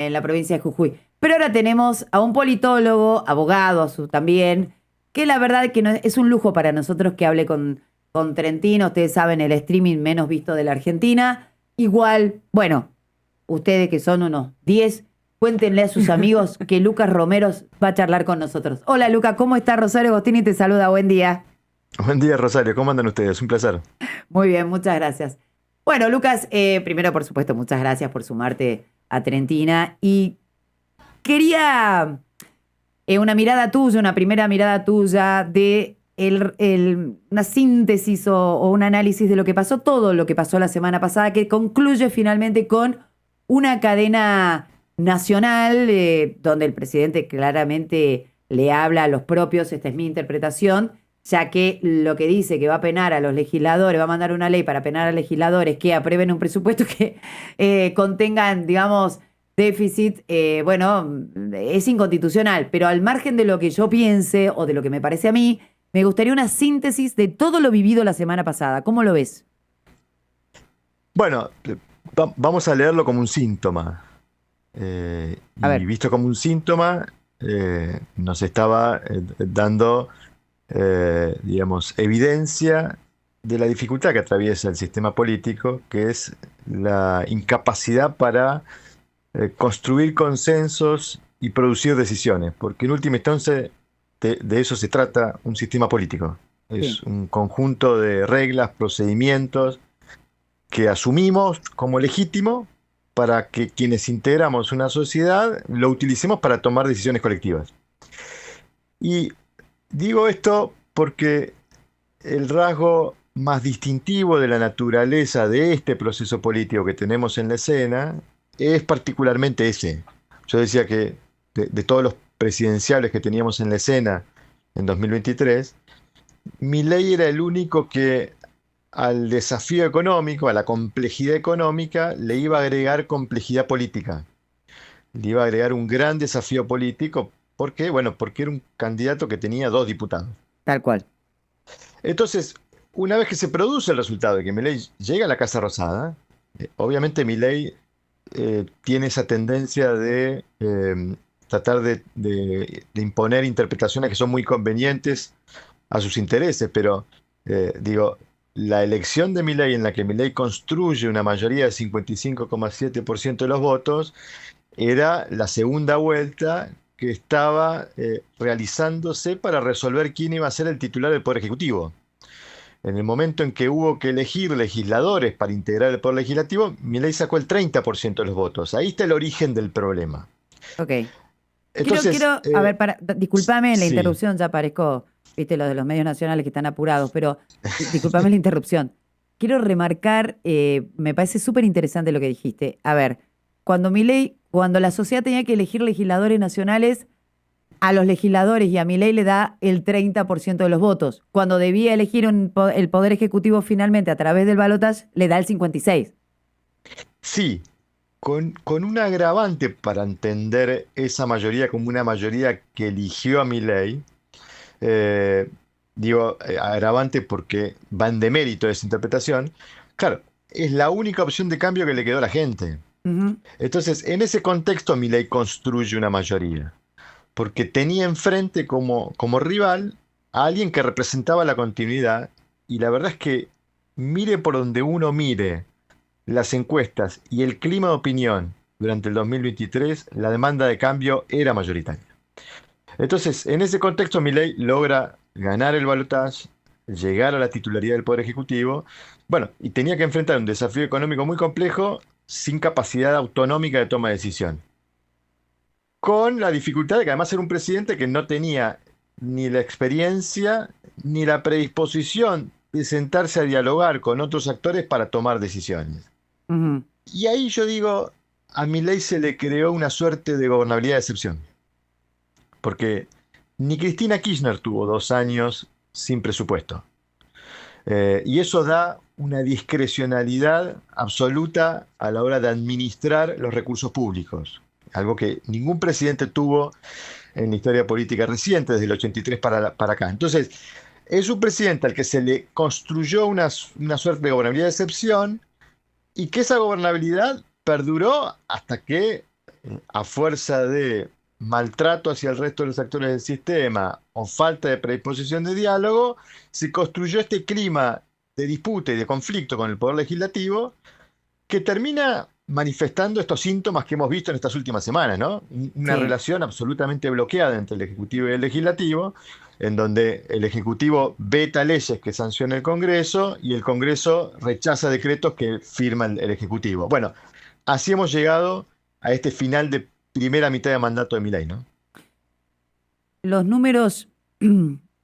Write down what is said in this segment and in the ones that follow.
en la provincia de Jujuy. Pero ahora tenemos a un politólogo, abogado también, que la verdad que es un lujo para nosotros que hable con Trentino. Ustedes saben, el streaming menos visto de la Argentina. Igual, bueno, ustedes que son unos 10, cuéntenle a sus amigos que Lucas Romero va a charlar con nosotros. Hola Lucas, ¿cómo está? Rosario Agostini te saluda, buen día. Buen día, Rosario. ¿Cómo andan ustedes? Un placer. Muy bien, muchas gracias. Bueno, Lucas, primero, por supuesto, muchas gracias por sumarte a Trentina. Y quería una mirada tuya, una primera mirada tuya de una síntesis o un análisis de lo que pasó, todo lo que pasó la semana pasada, que concluye finalmente con una cadena nacional donde el presidente claramente le habla a los propios, esta es mi interpretación, ya que lo que dice que va a penar a los legisladores, va a mandar una ley para penar a legisladores que aprueben un presupuesto que contengan, digamos, déficit, bueno, es inconstitucional, pero al margen de lo que yo piense o de lo que me parece a mí, me gustaría una síntesis de todo lo vivido la semana pasada. ¿Cómo lo ves? Bueno, vamos a leerlo como un síntoma. A Y ver, visto como un síntoma, nos estaba dando, digamos, evidencia de la dificultad que atraviesa el sistema político, que es la incapacidad para construir consensos y producir decisiones, porque en última instancia de eso se trata un sistema político. sí. Es un conjunto de reglas, procedimientos que asumimos como legítimo para que quienes integramos una sociedad lo utilicemos para tomar decisiones colectivas. Y digo esto porque el rasgo más distintivo de la naturaleza de este proceso político que tenemos en la escena es particularmente ese. Yo decía que de todos los presidenciales que teníamos en la escena en 2023, Milei era el único que al desafío económico, a la complejidad económica, le iba a agregar complejidad política. Le iba a agregar un gran desafío político. ¿Por qué? Bueno, porque era un candidato que tenía dos diputados. Tal cual. Entonces, una vez que se produce el resultado de que Milei llega a la Casa Rosada, obviamente Milei tiene esa tendencia de tratar de imponer interpretaciones que son muy convenientes a sus intereses, pero digo, la elección de Milei en la que Milei construye una mayoría de 55,7% de los votos era la segunda vuelta que estaba realizándose para resolver quién iba a ser el titular del Poder Ejecutivo. En el momento en que hubo que elegir legisladores para integrar el Poder Legislativo, Milei sacó el 30% de los votos. Ahí está el origen del problema. Ok. Entonces, A ver, discúlpame la sí, interrupción, ya parezco, viste, los de los medios nacionales que están apurados, pero discúlpame la interrupción. Quiero remarcar, me parece súper interesante lo que dijiste. A ver, cuando la sociedad tenía que elegir legisladores nacionales, a los legisladores y a Milei le da el 30% de los votos. Cuando debía elegir el Poder Ejecutivo finalmente a través del balotaje, le da el 56%. sí, con un agravante para entender esa mayoría como una mayoría que eligió a Milei. eh, Digo agravante porque va en demérito de esa interpretación. Claro, es la única opción de cambio que le quedó a la gente. Ujú. Entonces, en ese contexto, Milei construye una mayoría, porque tenía enfrente como rival a alguien que representaba la continuidad, y la verdad es que mire por donde uno mire las encuestas y el clima de opinión durante el 2023, la demanda de cambio era mayoritaria. Entonces, en ese contexto, Milei logra ganar el balotaje, llegar a la titularidad del Poder Ejecutivo, bueno, y tenía que enfrentar un desafío económico muy complejo sin capacidad autonómica de toma de decisión, con la dificultad de que además era un presidente que no tenía ni la experiencia ni la predisposición de sentarse a dialogar con otros actores para tomar decisiones. Ujú. Y ahí yo digo, a Milei se le creó una suerte de gobernabilidad de excepción, porque ni Cristina Kirchner tuvo 2 años sin presupuesto. Y eso da una discrecionalidad absoluta a la hora de administrar los recursos públicos, algo que ningún presidente tuvo en la historia política reciente, desde el 83 para acá. Entonces, es un presidente al que se le construyó una suerte de gobernabilidad de excepción y que esa gobernabilidad perduró hasta que a fuerza de maltrato hacia el resto de los actores del sistema o falta de predisposición de diálogo, se construyó este clima de disputa y de conflicto con el poder legislativo que termina manifestando estos síntomas que hemos visto en estas últimas semanas, ¿no? Una Sí. relación absolutamente bloqueada entre el Ejecutivo y el Legislativo, en donde el Ejecutivo veta leyes que sanciona el Congreso y el Congreso rechaza decretos que firma el Ejecutivo. Bueno, así hemos llegado a este final de primera mitad de mandato de Milei, ¿no? Los números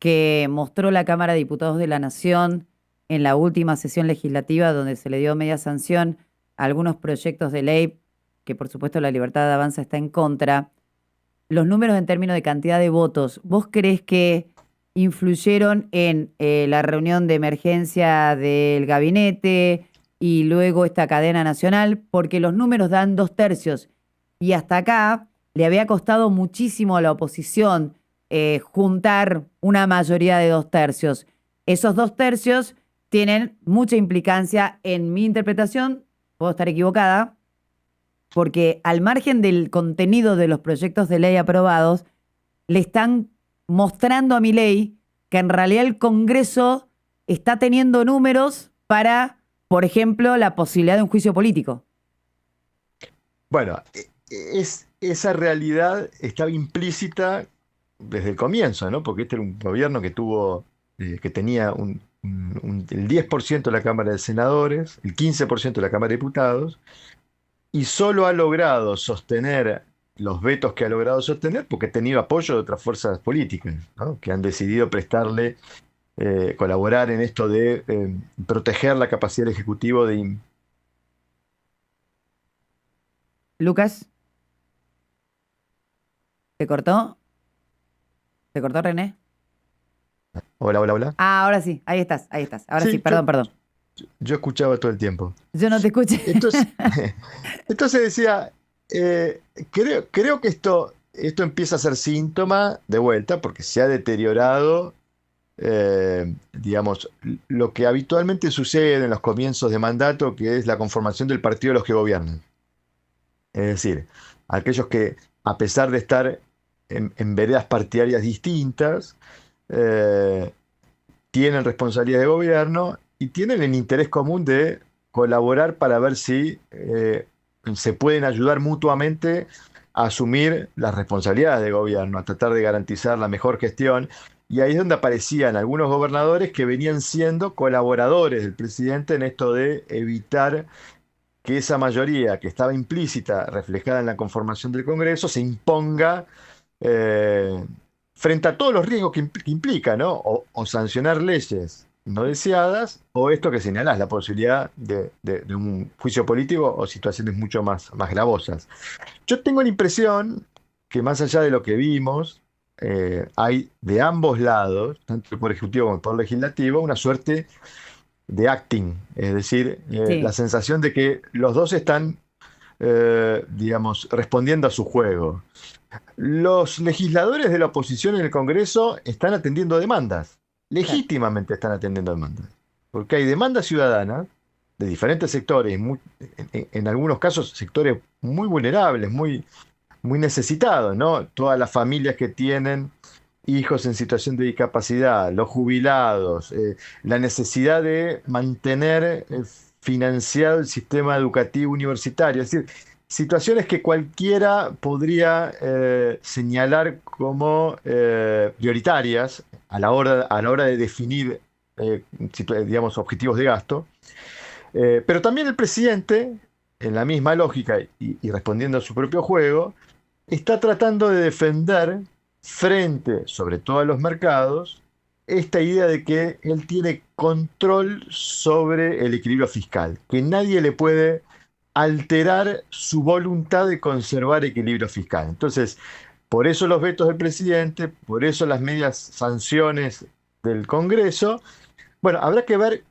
que mostró la Cámara de Diputados de la Nación en la última sesión legislativa, donde se le dio media sanción a algunos proyectos de ley, que por supuesto la Libertad de Avanza está en contra, los números en términos de cantidad de votos, ¿vos creés que influyeron en la reunión de emergencia del gabinete y luego esta cadena nacional? Porque los números dan 2/3 y hasta acá le había costado muchísimo a la oposición juntar una mayoría de 2/3. Esos 2/3 tienen mucha implicancia en mi interpretación, puedo estar equivocada, porque al margen del contenido de los proyectos de ley aprobados, le están mostrando a Milei que en realidad el Congreso está teniendo números para, por ejemplo, la posibilidad de un juicio político. Bueno, esa realidad estaba implícita desde el comienzo, ¿no? Porque este era un gobierno que tuvo, que tenía el 10% de la Cámara de Senadores, el 15% de la Cámara de Diputados, y solo ha logrado sostener los vetos que ha logrado sostener porque ha tenido apoyo de otras fuerzas políticas, ¿no? Que han decidido prestarle, colaborar en esto de proteger la capacidad del Ejecutivo de... Lucas, ¿te cortó? ¿Te cortó, René? Hola, hola, hola. Ah, ahora sí, ahí estás, ahí estás. Ahora sí, Sí, perdón, perdón. yo escuchaba todo el tiempo. Yo no te escuché. Entonces, entonces decía, creo que esto empieza a ser síntoma de vuelta porque se ha deteriorado, digamos, lo que habitualmente sucede en los comienzos de mandato, que es la conformación del partido de los que gobiernan. Es decir, aquellos que, a pesar de estar en veredas partidarias distintas, eh, tienen responsabilidad de gobierno y tienen el interés común de colaborar para ver si se pueden ayudar mutuamente a asumir las responsabilidades de gobierno, a tratar de garantizar la mejor gestión. Y ahí es donde aparecían algunos gobernadores que venían siendo colaboradores del presidente en esto de evitar que esa mayoría que estaba implícita, reflejada en la conformación del Congreso, se imponga eh, frente a todos los riesgos que implica, ¿no? O sancionar leyes no deseadas, o esto que señalás, la posibilidad de un juicio político o situaciones mucho más gravosas. Yo tengo la impresión que más allá de lo que vimos, hay de ambos lados, tanto el Poder Ejecutivo como el Poder Legislativo, una suerte de acting, es decir, la Sí. sensación de que los dos están, digamos, respondiendo a su juego. Los legisladores de la oposición en el Congreso están atendiendo demandas, Claro. legítimamente están atendiendo demandas, porque hay demandas ciudadanas de diferentes sectores, en algunos casos sectores muy vulnerables, muy necesitados, ¿no? Todas las familias que tienen hijos en situación de discapacidad, los jubilados, la necesidad de mantener financiado el sistema educativo universitario, es decir, situaciones que cualquiera podría señalar como prioritarias a la hora de definir, digamos, objetivos de gasto. Pero también el presidente, en la misma lógica y respondiendo a su propio juego, está tratando de defender frente, sobre todo a los mercados, esta idea de que él tiene control sobre el equilibrio fiscal, que nadie le puede alterar su voluntad de conservar equilibrio fiscal. Entonces, por eso los vetos del presidente, por eso las medias sanciones del Congreso. Bueno, habrá que ver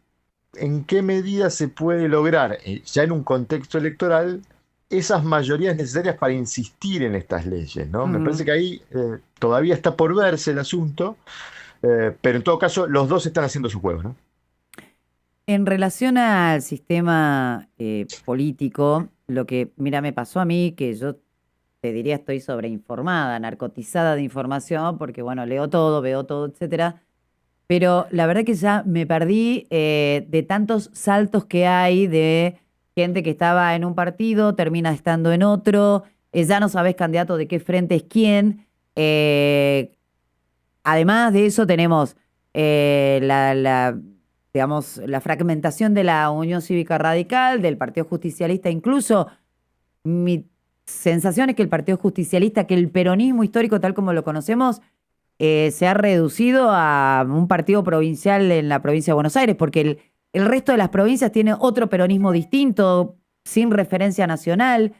en qué medida se puede lograr, ya en un contexto electoral, esas mayorías necesarias para insistir en estas leyes, ¿no? Me Ujú. parece que ahí todavía está por verse el asunto, pero en todo caso los dos están haciendo su juego, ¿no? En relación al sistema político, lo que, mira, me pasó a mí, que yo te diría estoy sobreinformada, narcotizada de información, porque bueno, leo todo, veo todo, etcétera. Pero la verdad que ya me perdí de tantos saltos que hay de gente que estaba en un partido, termina estando en otro, ya no sabes candidato de qué frente es quién. Además de eso tenemos digamos, la fragmentación de la Unión Cívica Radical, del Partido Justicialista, incluso mi sensación es que el Partido Justicialista, que el peronismo histórico tal como lo conocemos, se ha reducido a un partido provincial en la provincia de Buenos Aires, porque el resto de las provincias tiene otro peronismo distinto, sin referencia nacional,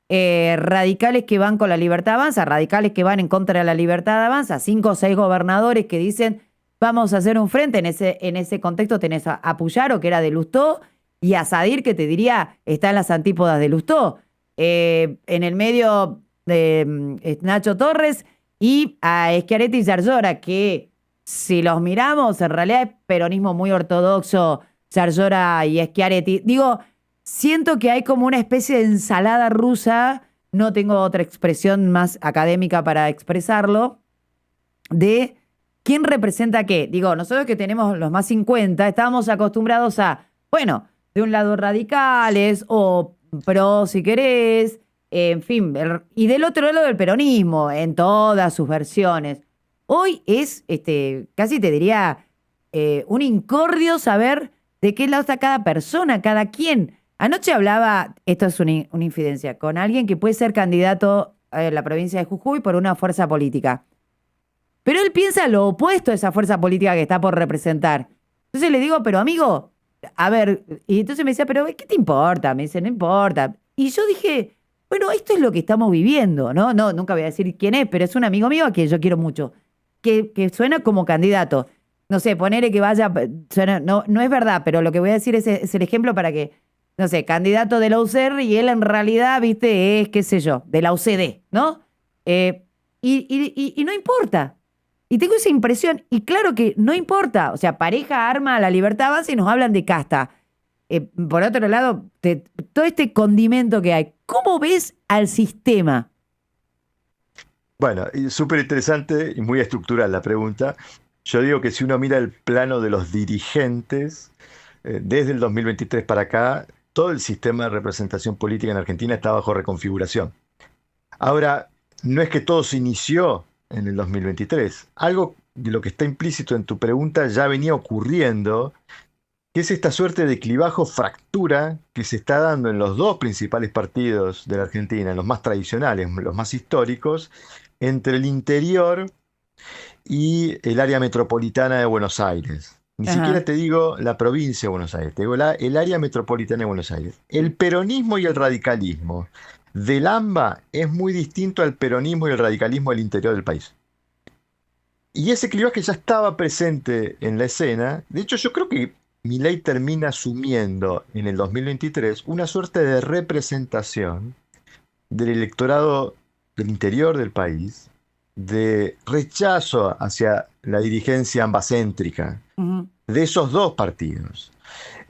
radicales que van con la Libertad Avanza, radicales que van en contra de la Libertad Avanza, 5 o 6 gobernadores que dicen vamos a hacer un frente. En ese contexto tenés a Puyaro, que era de Lustó, y a Sadir, que te diría está en las antípodas de Lustó. En el medio de Nacho Torres y a Schiaretti y Yarlora, que si los miramos, en realidad es peronismo muy ortodoxo, Yarlora y Schiaretti. Digo, siento que hay como una especie de ensalada rusa, no tengo otra expresión más académica para expresarlo, de quién representa qué. Digo, nosotros que tenemos los más 50, estábamos acostumbrados a, bueno, de un lado radicales o pro si querés, en fin, y del otro lado el peronismo, en todas sus versiones. Hoy es, casi te diría, un incordio saber de qué lado está cada persona, cada quien. Anoche hablaba, esto es una infidencia, con alguien que puede ser candidato en la provincia de Jujuy por una fuerza política. Pero él piensa lo opuesto a esa fuerza política que está por representar. Entonces le digo, pero amigo, a ver, y entonces me decía, pero ¿qué te importa? Me dice, no importa. Y yo dije, bueno, esto es lo que estamos viviendo, ¿no? No, nunca voy a decir quién es, pero es un amigo mío a quien yo quiero mucho, que suena como candidato. No sé, ponerle que vaya, suena, no, no es verdad, pero lo que voy a decir es el ejemplo para que, no sé, candidato de la UCR y él en realidad, viste, es, qué sé yo, de la UCD, ¿no? Y no importa. Y tengo esa impresión, y claro que no importa, o sea, pareja arma a la Libertad Avanza y nos hablan de casta. Por otro lado, todo este condimento que hay, ¿cómo ves al sistema? Bueno, súper interesante y muy estructural la pregunta. Yo digo que si uno mira el plano de los dirigentes, desde el 2023 para acá, todo el sistema de representación política en Argentina está bajo reconfiguración. Ahora, no es que todo se inició en el 2023. Algo de lo que está implícito en tu pregunta ya venía ocurriendo, que es esta suerte de clivajo, fractura que se está dando en los dos principales partidos de la Argentina, los más tradicionales, los más históricos, entre el interior y el área metropolitana de Buenos Aires. Ni siquiera Ajá. te digo la provincia de Buenos Aires, te digo el área metropolitana de Buenos Aires. El peronismo y el radicalismo del AMBA es muy distinto al peronismo y el radicalismo del interior del país. Y ese clivaje ya estaba presente en la escena. De hecho, yo creo que Milei termina asumiendo en el 2023 una suerte de representación del electorado del interior del país, de rechazo hacia la dirigencia ambacéntrica Ujú. de esos dos partidos.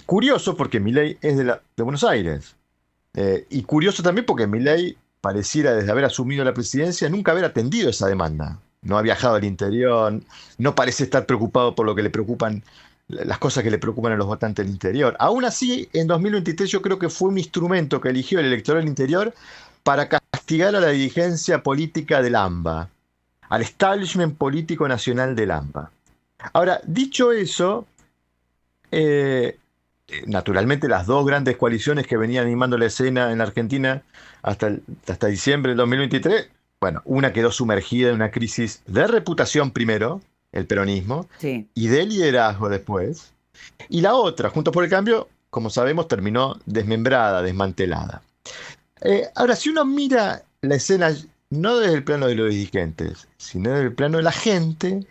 Curioso porque Milei es de Buenos Aires. Y curioso también porque Milei pareciera desde haber asumido la presidencia nunca haber atendido esa demanda. No ha viajado al interior, no parece estar preocupado por lo que le preocupan, las cosas que le preocupan a los votantes del interior. Aún así, en 2023 yo creo que fue un instrumento que eligió el electorado del interior para castigar a la dirigencia política del AMBA, al establishment político nacional del AMBA. Ahora, dicho eso, naturalmente las dos grandes coaliciones que venían animando la escena en Argentina hasta diciembre del 2023, bueno, una quedó sumergida en una crisis de reputación primero, el peronismo, Sí. y de liderazgo después, y la otra, Juntos por el Cambio, como sabemos, terminó desmembrada, desmantelada. Ahora, si uno mira la escena no desde el plano de los dirigentes, sino desde el plano de la gente,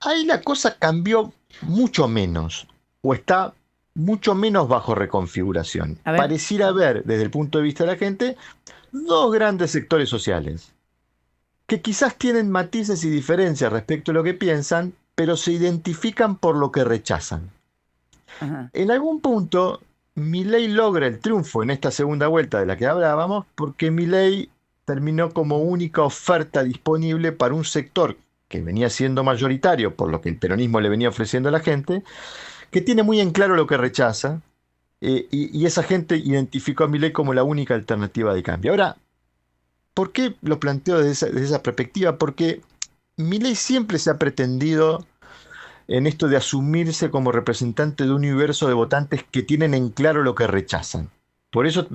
ahí la cosa cambió mucho menos, o está mucho menos bajo reconfiguración. A ver. Pareciera haber, desde el punto de vista de la gente, dos grandes sectores sociales, que quizás tienen matices y diferencias respecto a lo que piensan, pero se identifican por lo que rechazan. Ajá. En algún punto, Milei logra el triunfo en esta segunda vuelta de la que hablábamos, porque Milei terminó como única oferta disponible para un sector que venía siendo mayoritario, por lo que el peronismo le venía ofreciendo a la gente, que tiene muy en claro lo que rechaza, y esa gente identificó a Milei como la única alternativa de cambio. Ahora, ¿por qué lo planteo desde esa perspectiva? Porque Milei siempre se ha pretendido en esto de asumirse como representante de un universo de votantes que tienen en claro lo que rechazan. Por eso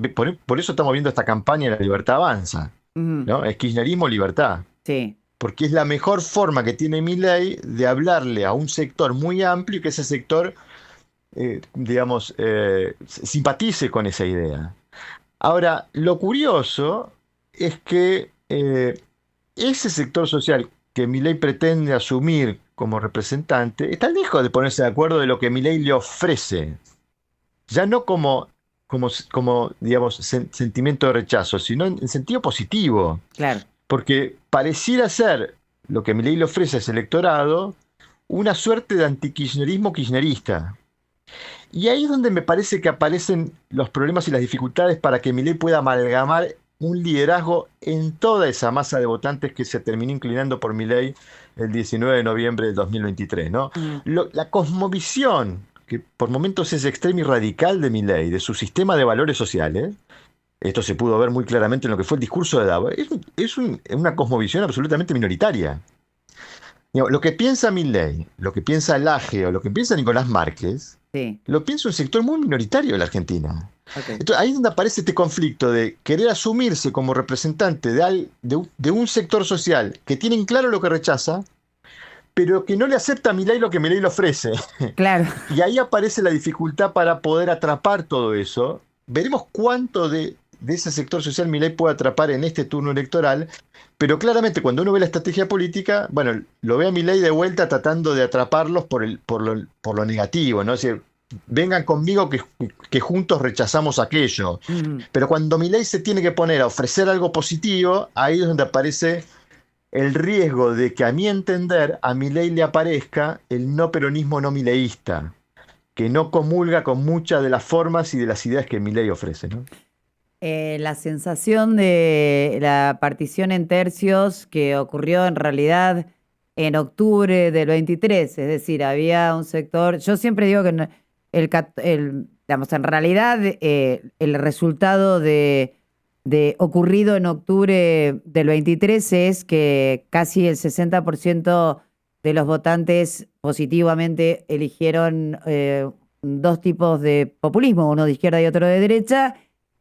estamos viendo esta campaña de La Libertad Avanza, Ujú. ¿no? Es kirchnerismo libertad, Sí, porque es la mejor forma que tiene Milei de hablarle a un sector muy amplio y que ese sector, digamos, simpatice con esa idea. Ahora, lo curioso es que ese sector social que Milei pretende asumir como representante está lejos de ponerse de acuerdo de lo que Milei le ofrece. Ya no como digamos, sentimiento de rechazo, sino en sentido positivo. claro. Porque pareciera ser lo que Milei le ofrece a ese electorado una suerte de antikirchnerismo kirchnerista. Y ahí es donde me parece que aparecen los problemas y las dificultades para que Milei pueda amalgamar un liderazgo en toda esa masa de votantes que se terminó inclinando por Milei el 19 de noviembre del 2023, ¿no? Mm. La cosmovisión, que por momentos es extrema y radical de Milei, de su sistema de valores sociales, esto se pudo ver muy claramente en lo que fue el discurso de Davos, una cosmovisión absolutamente minoritaria. Digo, lo que piensa Milei, lo que piensa Laje o lo que piensa Nicolás Márquez, Sí, lo piensa un sector muy minoritario de la Argentina. ok. Entonces, ahí es donde aparece este conflicto de querer asumirse como representante de un sector social que tiene claro lo que rechaza, pero que no le acepta a Milei lo que Milei le ofrece. Claro. Y ahí aparece la dificultad para poder atrapar todo eso. Veremos cuánto de ese sector social Milei puede atrapar en este turno electoral, pero claramente cuando uno ve la estrategia política, bueno, lo ve a Milei de vuelta tratando de atraparlos por lo negativo, ¿no? Es decir, vengan conmigo que juntos rechazamos aquello. Ujú. Pero cuando Milei se tiene que poner a ofrecer algo positivo, ahí es donde aparece el riesgo de que, a mi entender, a Milei le aparezca el no peronismo no mileísta, que no comulga con muchas de las formas y de las ideas que Milei ofrece, ¿no? La sensación de la partición en tercios que ocurrió en realidad en octubre del 23, es decir, había un sector, yo siempre digo que digamos, en realidad el resultado de ocurrido en octubre del 23 es que casi el 60% de los votantes positivamente eligieron dos tipos de populismo, uno de izquierda y otro de derecha,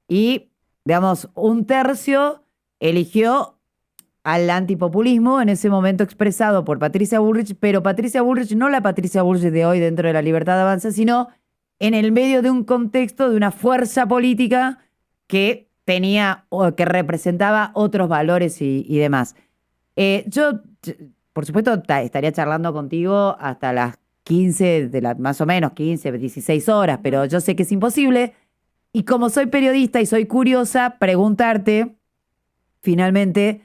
y digamos, un tercio eligió al antipopulismo en ese momento expresado por Patricia Bullrich, pero Patricia Bullrich no la Patricia Bullrich de hoy dentro de la Libertad Avanza, sino en el medio de un contexto de una fuerza política que tenía o que representaba otros valores y demás. Yo, por supuesto, estaría charlando contigo hasta las 15, más o menos 15, 16 horas, pero yo sé que es imposible. Y como soy periodista y soy curiosa, preguntarte finalmente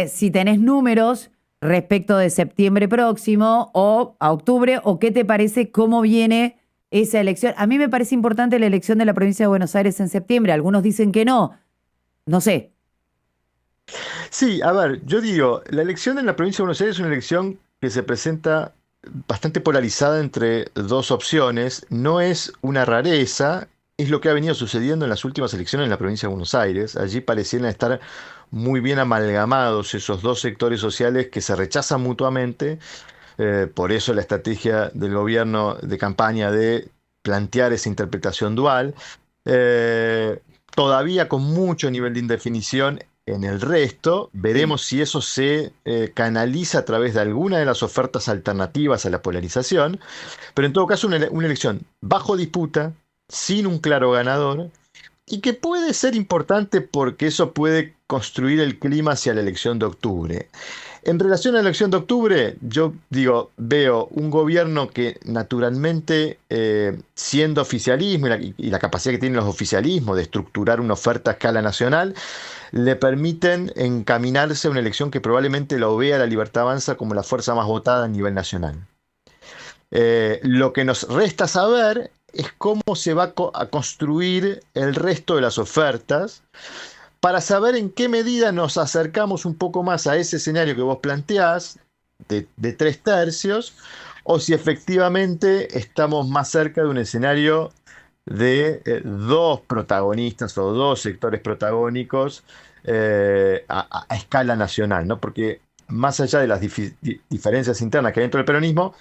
si tenés números respecto de septiembre próximo o a octubre, o qué te parece cómo viene esa elección. A mí me parece importante la elección de la provincia de Buenos Aires en septiembre. Algunos dicen que no. No sé. Sí, a ver, yo digo, la elección en la provincia de Buenos Aires es una elección que se presenta bastante polarizada entre dos opciones. No es una rareza, es lo que ha venido sucediendo en las últimas elecciones en la provincia de Buenos Aires. Allí parecieran estar muy bien amalgamados esos dos sectores sociales que se rechazan mutuamente. Por eso la estrategia del gobierno de campaña de plantear esa interpretación dual. Eh, Todavía con mucho nivel de indefinición en el resto. Sí. Veremos si eso se canaliza a través de alguna de las ofertas alternativas a la polarización. Pero en todo caso, una elección bajo disputa, sin un claro ganador, y que puede ser importante porque eso puede construir el clima hacia la elección de octubre. En relación a la elección de octubre, yo digo, veo un gobierno que naturalmente, siendo oficialismo y la capacidad que tienen los oficialismos de estructurar una oferta a escala nacional, le permiten encaminarse a una elección que probablemente lo vea la Libertad Avanza como la fuerza más votada a nivel nacional. Lo que nos resta saber es cómo se va a construir el resto de las ofertas, para saber en qué medida nos acercamos un poco más a ese escenario que vos planteás, de 3/3, o si efectivamente estamos más cerca de un escenario de dos protagonistas o dos sectores protagónicos a escala nacional, ¿no? Porque más allá de las diferencias internas que hay dentro del peronismo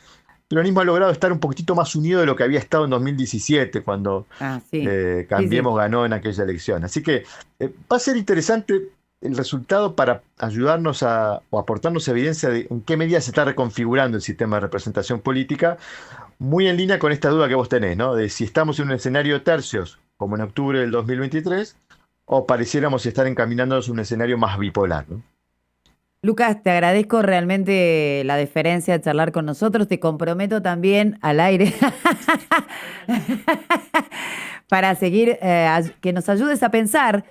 ha logrado estar un poquitito más unido de lo que había estado en 2017, cuando Sí. Cambiemos Sí. ganó en aquella elección. Así que va a ser interesante el resultado para ayudarnos o aportarnos evidencia de en qué medida se está reconfigurando el sistema de representación política, muy en línea con esta duda que vos tenés, ¿no? De si estamos en un escenario de tercios, como en octubre del 2023, o pareciéramos estar encaminándonos a un escenario más bipolar, ¿no? Lucas, te agradezco realmente la deferencia de charlar con nosotros. Te comprometo también al aire para seguir, que nos ayudes a pensar.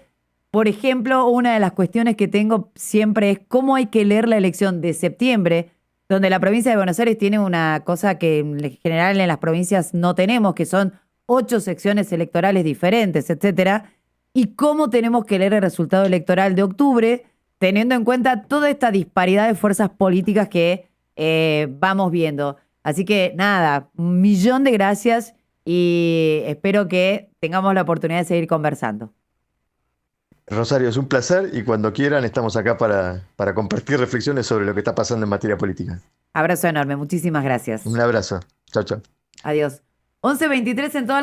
Por ejemplo, una de las cuestiones que tengo siempre es cómo hay que leer la elección de septiembre, donde la provincia de Buenos Aires tiene una cosa que en general en las provincias no tenemos, que son 8 secciones electorales diferentes, etcétera, y cómo tenemos que leer el resultado electoral de octubre, teniendo en cuenta toda esta disparidad de fuerzas políticas que vamos viendo. Así que nada, un millón de gracias y espero que tengamos la oportunidad de seguir conversando. Rosario, es un placer y cuando quieran estamos acá para compartir reflexiones sobre lo que está pasando en materia política. Abrazo enorme, muchísimas gracias. Un abrazo. Chao, chao. Adiós. 11:23 en toda la